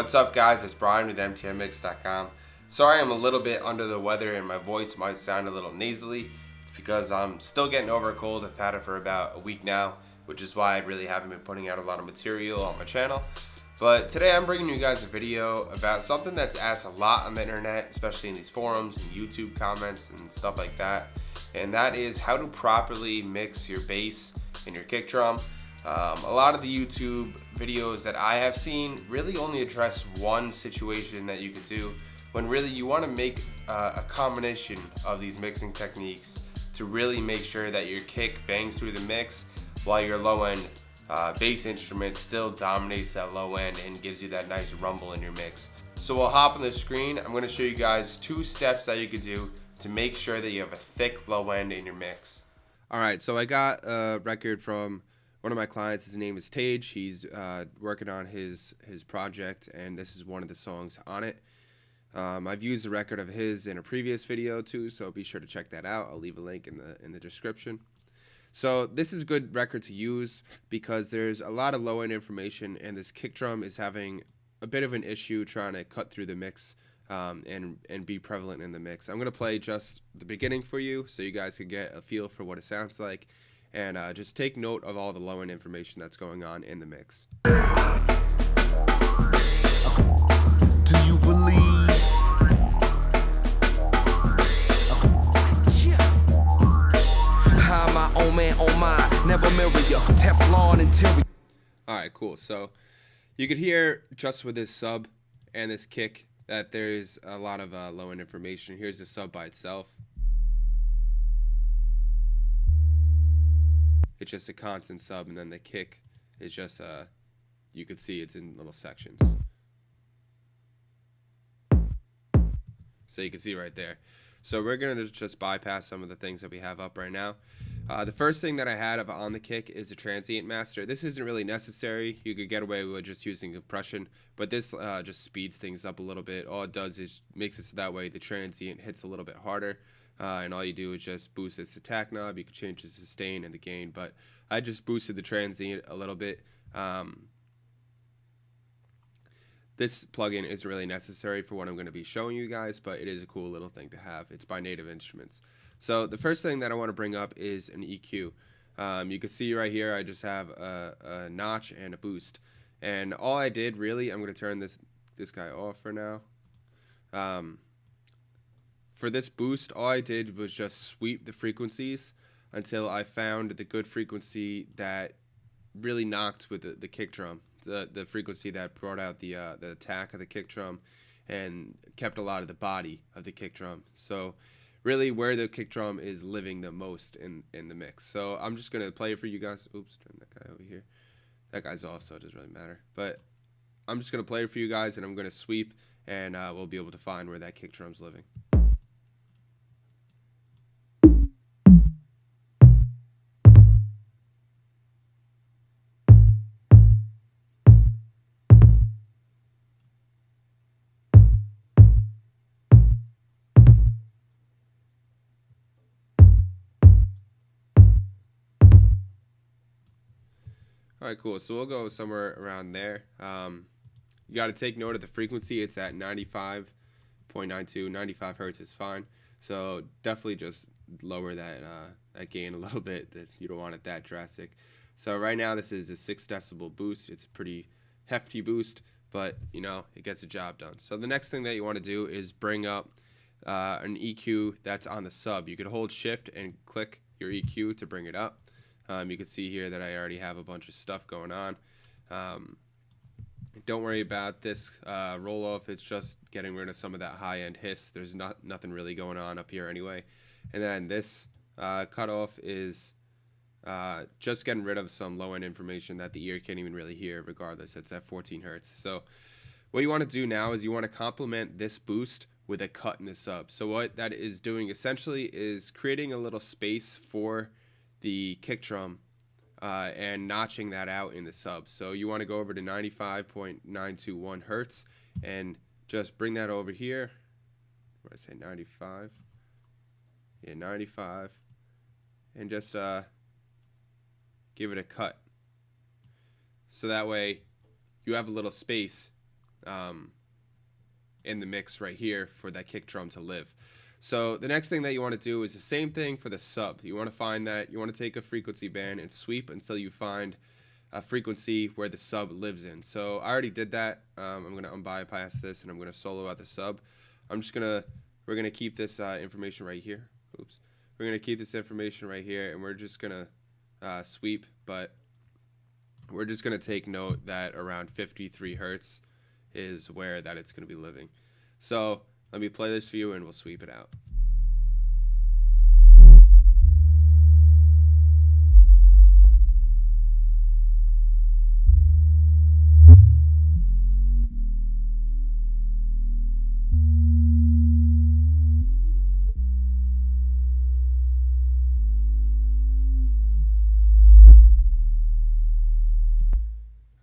What's up, guys? It's Brian with MTMMix.com. Sorry I'm a little bit under the weather and my voice might sound a little nasally. It's because I'm still getting over a cold. I've had it for about a week now, which is why I really haven't been putting out a lot of material on my channel. But today I'm bringing you guys a video about something that's asked a lot on the internet, especially in these forums and YouTube comments and stuff like that. And that is how to properly mix your bass and your kick drum. A lot of the YouTube videos that I have seen really only address one situation that you could do, when really you want to make a combination of these mixing techniques to really make sure that your kick bangs through the mix while your low end bass instrument still dominates that low end and gives you that nice rumble in your mix. So we'll hop on the screen. I'm going to show you guys 2 steps that you could do to make sure that you have a thick low end in your mix. Alright, so I got a record from one of my clients. His name is Tage. He's working on his project, and this is one of the songs on it. I've used a record of his in a previous video too, so be sure to check that out. I'll leave a link in the description. So this is a good record to use because there's a lot of low-end information, and this kick drum is having a bit of an issue trying to cut through the mix and be prevalent in the mix. I'm going to play just the beginning for you so you guys can get a feel for what it sounds like. And just take note of all the low-end information that's going on in the mix. Do you believe? How my own man on mine, never mirror your Teflon interior. Alright, cool. So you could hear just with this sub and this kick that there's a lot of low-end information. Here's the sub by itself. It's just a constant sub, and then the kick is just you could see it's in little sections. So you can see right there. So we're gonna just bypass some of the things that we have up right now. The first thing that I had on the kick is a transient master. This isn't really necessary. You could get away with just using compression, but this just speeds things up a little bit. All it does is makes it so that way the transient hits a little bit harder. And all you do is just boost this attack knob. You can change the sustain and the gain, but I just boosted the transient a little bit. This plugin isn't really necessary for what I'm going to be showing you guys, but it is a cool little thing to have. It's by Native Instruments. So the first thing that I want to bring up is an EQ. You can see right here I just have a notch and a boost. And all I did really, I'm going to turn this guy off for now. For this boost, all I did was just sweep the frequencies until I found the good frequency that really knocked with the kick drum, the frequency that brought out the attack of the kick drum and kept a lot of the body of the kick drum. So really where the kick drum is living the most in the mix. So I'm just going to play it for you guys. Oops, turn that guy over here. That guy's off, so it doesn't really matter. But I'm just going to play it for you guys, and I'm going to sweep, and we'll be able to find where that kick drum's living. Alright, cool. So we'll go somewhere around there. You got to take note of the frequency. It's at 95.92. 95 hertz is fine. So definitely just lower that gain a little bit. That you don't want it that drastic. So right now this is a 6 decibel boost. It's a pretty hefty boost, but you know, it gets the job done. So the next thing that you want to do is bring up an EQ that's on the sub. You could hold shift and click your EQ to bring it up. You can see here that I already have a bunch of stuff going on. Don't worry about this roll off. It's just getting rid of some of that high-end hiss. There's nothing really going on up here anyway. And then this cutoff is just getting rid of some low-end information that the ear can't even really hear regardless. It's at 14 hertz. So what you want to do now is you want to complement this boost with a cut in the sub. So what that is doing essentially is creating a little space for the kick drum and notching that out in the sub. So you want to go over to 95.921 hertz and just bring that over here. What did I say, 95? Yeah, 95. And just give it a cut. So that way you have a little space in the mix right here for that kick drum to live. So the next thing that you want to do is the same thing for the sub. You want to find that, you want to take a frequency band and sweep until you find a frequency where the sub lives in. So I already did that. I'm going to unbypass this and I'm going to solo out the sub. We're going to keep this information right here. Oops. We're going to keep this information right here, and we're just going to sweep, but we're just going to take note that around 53 hertz is where that it's going to be living. So let me play this for you and we'll sweep it out.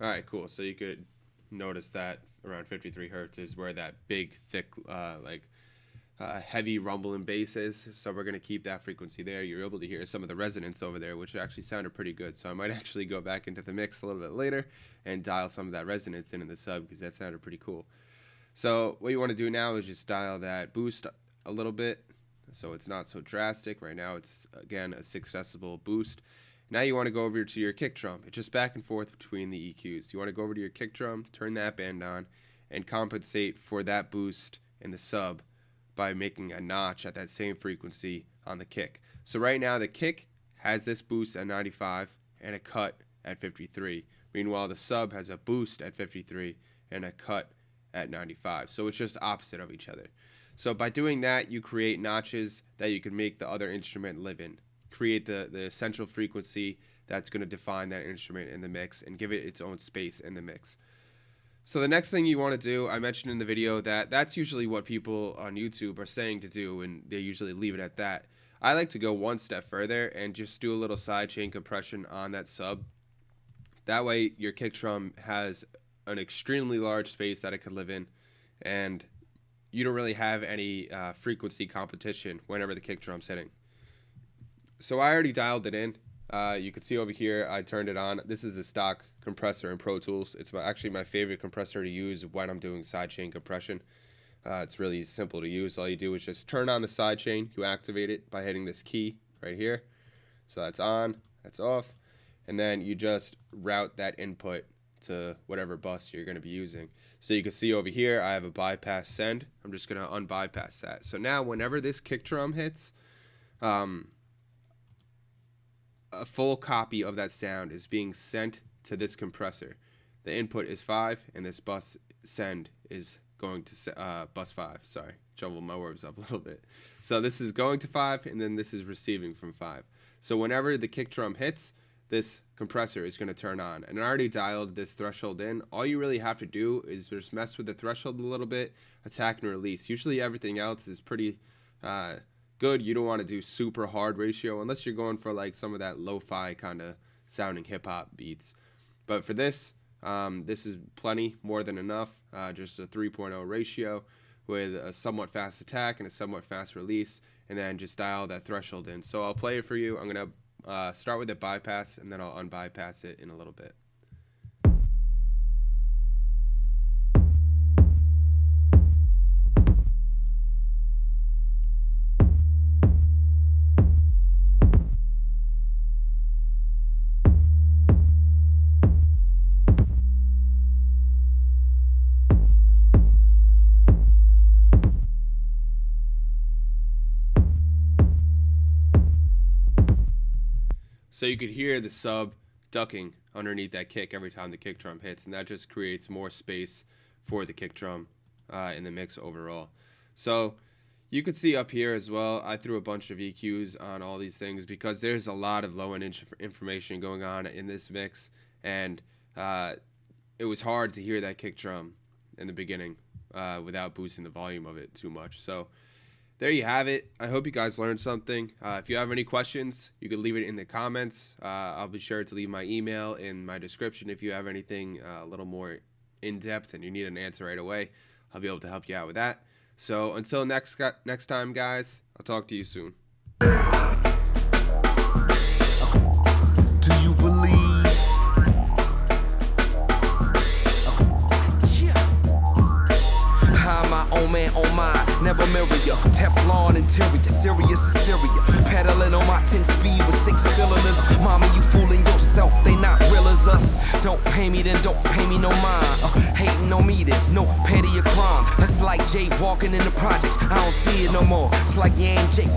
All right, cool. So you could notice that around 53 hertz is where that big, thick, heavy rumble and bass is. So we're going to keep that frequency there. You're able to hear some of the resonance over there, which actually sounded pretty good. So I might actually go back into the mix a little bit later and dial some of that resonance in the sub because that sounded pretty cool. So what you want to do now is just dial that boost a little bit so it's not so drastic. Right now it's, again, a 6 decibel boost. Now you want to go over to your kick drum. It's just back and forth between the EQs. You want to go over to your kick drum, turn that band on, and compensate for that boost in the sub by making a notch at that same frequency on the kick. So right now the kick has this boost at 95 and a cut at 53. Meanwhile, the sub has a boost at 53 and a cut at 95. So it's just opposite of each other. So by doing that, you create notches that you can make the other instrument live in. Create the essential frequency that's going to define that instrument in the mix and give it its own space in the mix. So the next thing you want to do, I mentioned in the video that that's usually what people on YouTube are saying to do, and they usually leave it at that. I like to go one step further and just do a little sidechain compression on that sub. That way your kick drum has an extremely large space that it could live in, and you don't really have any frequency competition whenever the kick drum's hitting. So I already dialed it in. You can see over here I turned it on. This is a stock compressor in Pro Tools. It's actually my favorite compressor to use when I'm doing sidechain compression. It's really simple to use. All you do is just turn on the sidechain. You activate it by hitting this key right here. So that's on, that's off, and then you just route that input to whatever bus you're going to be using. So you can see over here I have a bypass send. I'm just going to unbypass that. So now whenever this kick drum hits, a full copy of that sound is being sent to this compressor. The input is 5 and this bus send is going to bus 5. Sorry, jumbled my words up a little bit. So this is going to 5 and then this is receiving from 5. So whenever the kick drum hits, this compressor is going to turn on. And I already dialed this threshold in. All you really have to do is just mess with the threshold a little bit, attack and release. Usually everything else is pretty good. You don't want to do super hard ratio unless you're going for like some of that lo-fi kind of sounding hip-hop beats. But for this, this is plenty, more than enough. Just a 3.0 ratio with a somewhat fast attack and a somewhat fast release, and then just dial that threshold in. So I'll play it for you. I'm going to start with the bypass, and then I'll unbypass it in a little bit. So you could hear the sub ducking underneath that kick every time the kick drum hits, and that just creates more space for the kick drum in the mix overall. So you could see up here as well, I threw a bunch of EQs on all these things because there's a lot of low-end information going on in this mix, and it was hard to hear that kick drum in the beginning without boosting the volume of it too much. So there you have it. I hope you guys learned something. If you have any questions, you can leave it in the comments. I'll be sure to leave my email in my description if you have anything a little more in-depth and you need an answer right away. I'll be able to help you out with that. So until next time, guys, I'll talk to you soon. Do you believe? Yeah. never mirror ya. Teflon interior, serious as Syria. Pedaling on my 10 speed with 6 cylinders. Mommy, you fooling yourself, they not real as us. Don't pay me, then don't pay me no mind. Hating on me, there's no pettier crime. That's like Jay walking in the projects, I don't see it no more. It's like you ain't Jay